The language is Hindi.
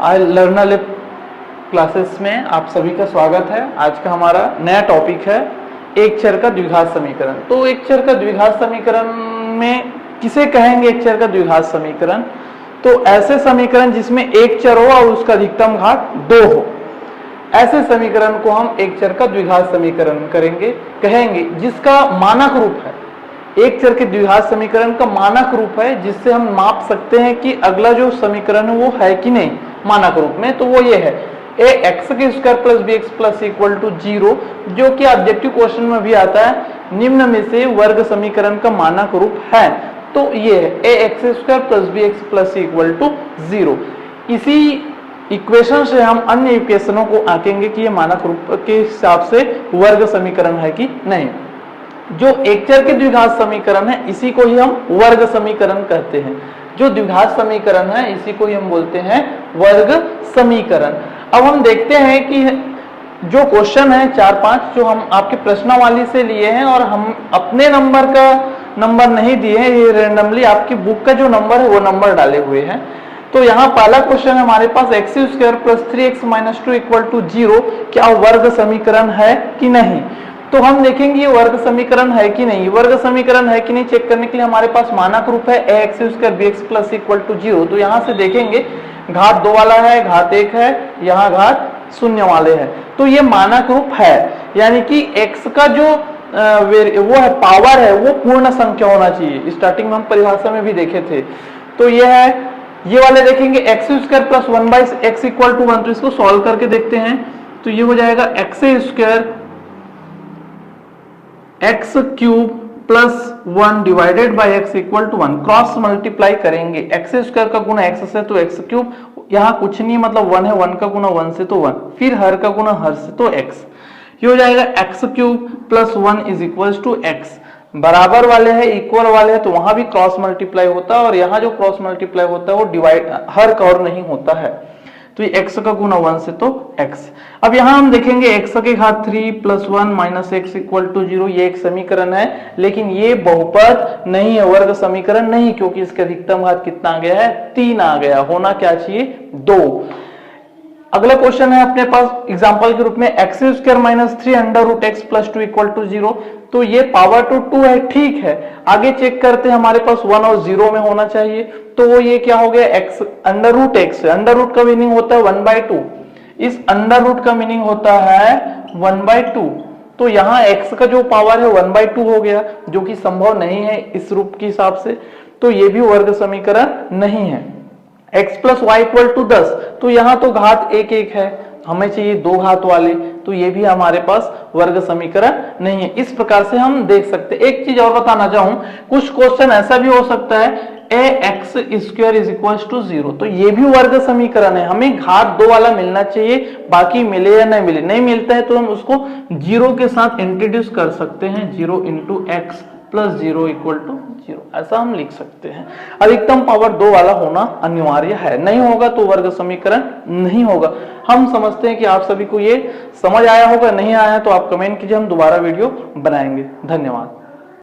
लर्नर लैब क्लासेस में आप सभी का स्वागत है। आज का हमारा नया टॉपिक है एक चर का द्विघात समीकरण। तो एक चर का द्विघात समीकरण में किसे कहेंगे एक चर का द्विघात समीकरण? तो ऐसे समीकरण जिसमें एक चर हो और उसका अधिकतम घात 2 हो, ऐसे समीकरण को हम एक चर का द्विघात समीकरण कहेंगे जिसका मानक रूप है। एक चर के द्विघात समीकरण का मानक रूप है जिससे हम माप सकते हैं कि अगला जो समीकरण है वो है कि नहीं मानक रूप में। तो वो ये है ए एक्स के square plus b x plus equal to 0, जो कि ऑब्जेक्टिव क्वेश्चन में भी आता है निम्न में से वर्ग समीकरण का मानक रूप है। तो ये है a x square plus b x plus equal to 0। इसी इक्वेशन से हम अन्य इक्वेशनों को आंकेंगे कि ये मानक रूप के हिसाब से वर्ग समीकरण है कि नहीं। जो एक चर के द्विघात समीकरण है इसी को ही हम वर्ग समीकरण कहते हैं। जो द्विघात समीकरण है इसी को ही हम बोलते हैं वर्ग समीकरण। अब हम देखते हैं कि जो क्वेश्चन है 4-5 जो हम आपके प्रश्नावली से लिए हैं और हम अपने नंबर नहीं दिए हैं, ये रेंडमली आपकी बुक का जो नंबर है वो नंबर डाले हुए हैं। तो यहाँ पहला क्वेश्चन हमारे पास x square plus 3x minus 2 equal to 0 क्या वर्ग समीकरण है कि नहीं। तो हम देखेंगे ये वर्ग समीकरण है कि नहीं। वर्ग समीकरण है कि नहीं चेक करने के लिए हमारे पास मानक रूप है a x square b x plus equal to 0। तो यहाँ से देखेंगे घात 2 वाला है, घात 1 है, यहाँ घात 0 वाले हैं। तो ये मानक रूप है, यानी कि x का जो वो है पावर है वो पूर्ण संख्या होना चाहिए। स्टार्टिंग में हम परिभाषा में भी देखे थे। तो ये है, ये वाले देखेंगे x square plus 1/x equal to 1। तो इसको सॉल्व करके देखते हैं। तो ये हो जाएगा x square x cube plus 1 divided by x equal to 1। Cross multiply करेंगे, एक्स स्क्वायर का गुना एक्स से तो एक्स क्यूब, यहाँ कुछ नहीं मतलब 1 है, 1 का गुना 1 से तो 1, फिर हर का गुना हर से तो x। ये हो जाएगा x cube plus 1 is equal to x. बराबर वाले हैं, इक्वल वाले हैं, तो वहां भी क्रॉस मल्टीप्लाई होता है और यहाँ जो क्रॉस मल्टीप्लाई होता है वो डिवाइड हर का और नहीं होता है। तो ये x का गुना 1 से तो x। अब यहाँ हम देखेंगे x के घात 3 plus 1 minus x equal to 0। ये एक समीकरण है लेकिन ये बहुपद नहीं है, वर्ग समीकरण नहीं, क्योंकि इसका अधिकतम घात कितना आ गया है 3 आ गया। होना क्या चाहिए 2। अगला क्वेश्चन है अपने पास एग्जांपल के रूप में x square minus 3 under root x plus 2 equal to 0। तो ये पावर टू 2 है, ठीक है। आगे चेक करते हैं, हमारे पास 1 और 0 में होना चाहिए। तो वो ये क्या हो गया x under root x. Under root का मीनिंग होता है 1/2। इस अंडर रूट का मीनिंग होता है 1/2। तो यहाँ x का जो पावर है 1/2 हो गया, जो कि संभव नहीं है इस रूप के हिसाब से। तो ये भी वर्ग समीकरण नहीं है। x plus y equal to 10। तो यहाँ तो घात 1 है, हमें चाहिए 2 घात वाले, तो ये भी हमारे पास वर्ग समीकरण नहीं है। इस प्रकार से हम देख सकते हैं। एक चीज और बताना चाहूं, कुछ क्वेश्चन ऐसा भी हो सकता है a x square is equal to 0। तो ये भी वर्ग समीकरण है, हमें घात 2 वाला मिलना चाहिए, बाकी मिले या नहीं मिले। नहीं मिलता है तो हम उसको 0 के साथ इंट्रोड्यूस कर सकते हैं, 0 into x plus 0 equal to 0, ऐसा हम लिख सकते हैं। अधिकतम पावर 2 वाला होना अनिवार्य है, नहीं होगा तो वर्ग समीकरण नहीं होगा। हम समझते हैं कि आप सभी को ये समझ आया होगा। नहीं आया तो आप कमेंट कीजिए, हम दोबारा वीडियो बनाएंगे। धन्यवाद।